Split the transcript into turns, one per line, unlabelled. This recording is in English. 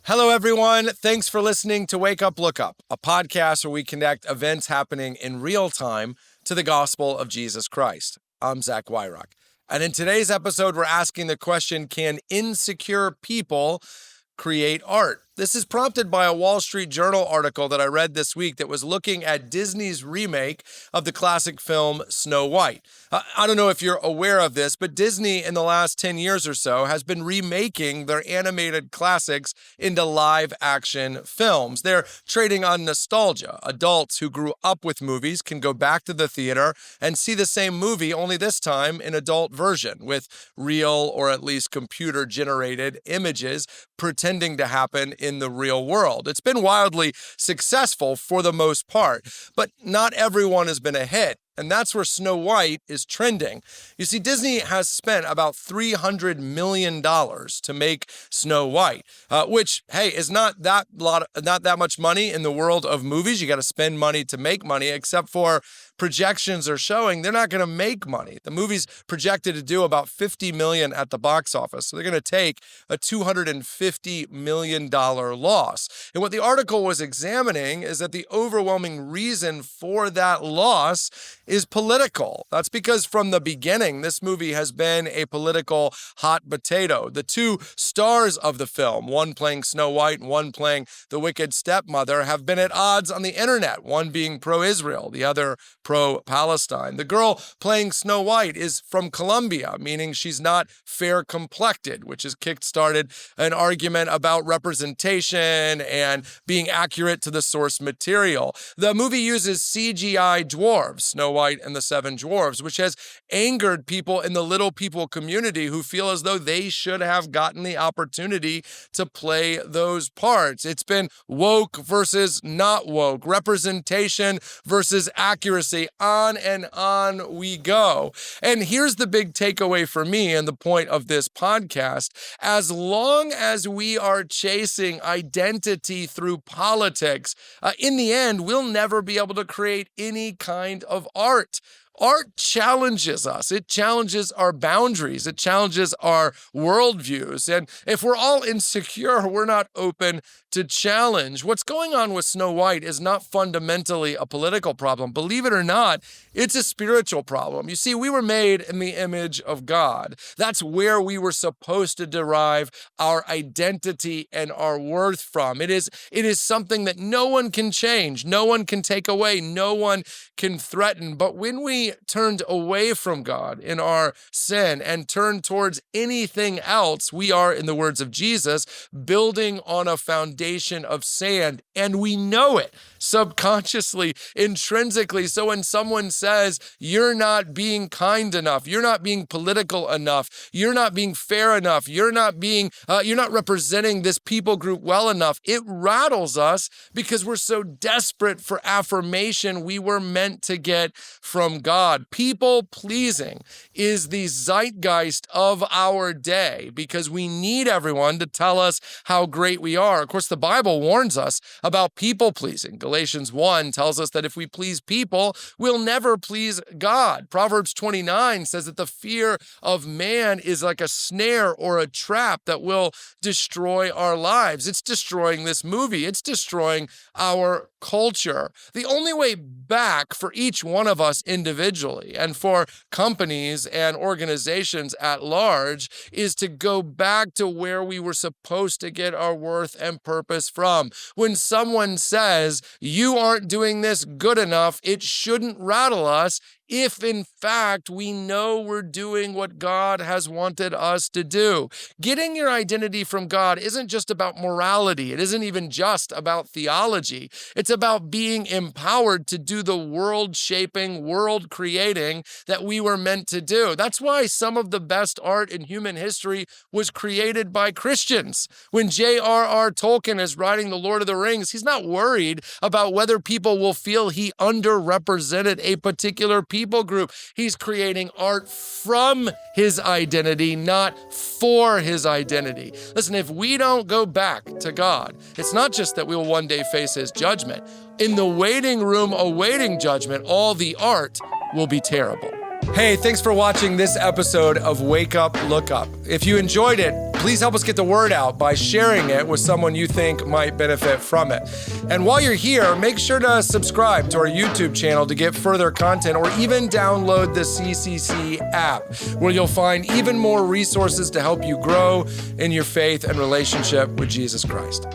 Hello, everyone. Thanks for listening to Wake Up, Look Up, a podcast where we connect events happening in real time to the gospel of Jesus Christ. I'm J.R.R. And in today's episode, we're asking the question, can insecure people create art? This is prompted by a Wall Street Journal article that I read this week that was looking at Disney's remake of the classic film Snow White. I don't know if you're aware of this, but Disney in the last 10 years or so has been remaking their animated classics into live action films. They're trading on nostalgia. Adults who grew up with movies can go back to the theater and see the same movie, only this time in adult version with real or at least computer generated images pretending to happen in the real world. It's been wildly successful for the most part, but not everyone has been a hit. And that's where Snow White is trending. You see, Disney has spent about $300 million to make Snow White, which, hey, is not that much money in the world of movies. You got to spend money to make money, except for projections are showing they're not going to make money. The movie's projected to do about $50 million at the box office. So they're going to take a $250 million loss. And what the article was examining is that the overwhelming reason for that loss is political. That's because from the beginning, this movie has been a political hot potato. The two stars of the film, one playing Snow White and one playing the wicked stepmother, have been at odds on the internet, one being pro-Israel, the other pro-Palestine. The girl playing Snow White is from Colombia, meaning she's not fair-complected, which has kick-started an argument about representation and being accurate to the source material. The movie uses CGI dwarves, Snow White and the Seven Dwarves, which has angered people in the little people community who feel as though they should have gotten the opportunity to play those parts. It's been woke versus not woke, representation versus accuracy, on and on we go. And here's the big takeaway for me and the point of this podcast. As long as we are chasing identity through politics, in the end, we'll never be able to create any kind of art. Art challenges us. It challenges our boundaries. It challenges our worldviews. And if we're all insecure, we're not open to challenge. What's going on with Snow White is not fundamentally a political problem. Believe it or not, it's a spiritual problem. You see, we were made in the image of God. That's where we were supposed to derive our identity and our worth from. It is something that no one can change, no one can take away, no one can threaten. But when we turned away from God in our sin and turned towards anything else, we are, in the words of Jesus, building on a foundation of sand, and we know it subconsciously, intrinsically. So when someone says, you're not being kind enough, you're not being political enough, you're not being fair enough, you're not representing this people group well enough, it rattles us because we're so desperate for affirmation we were meant to get from God. People pleasing is the zeitgeist of our day because we need everyone to tell us how great we are. Of course, the Bible warns us about people pleasing. Galatians 1 tells us that if we please people, we'll never please God. Proverbs 29 says that the fear of man is like a snare or a trap that will destroy our lives. It's destroying this movie. It's destroying our culture. The only way back for each one of us individually and for companies and organizations at large is to go back to where we were supposed to get our worth and purpose from. When someone says, you aren't doing this good enough, it shouldn't rattle us. if in fact we know we're doing what God has wanted us to do. Getting your identity from God isn't just about morality. It isn't even just about theology. It's about being empowered to do the world-shaping, world-creating that we were meant to do. That's why some of the best art in human history was created by Christians. When J.R.R. Tolkien is writing The Lord of the Rings, he's not worried about whether people will feel he underrepresented a particular people group. He's creating art from his identity, not for his identity. Listen, if we don't go back to God, it's not just that we will one day face his judgment. In the waiting room awaiting judgment, all the art will be terrible. Hey, thanks for watching this episode of Wake Up, Look Up. If you enjoyed it, please help us get the word out by sharing it with someone you think might benefit from it. And while you're here, make sure to subscribe to our YouTube channel to get further content, or even download the CCC app, where you'll find even more resources to help you grow in your faith and relationship with Jesus Christ.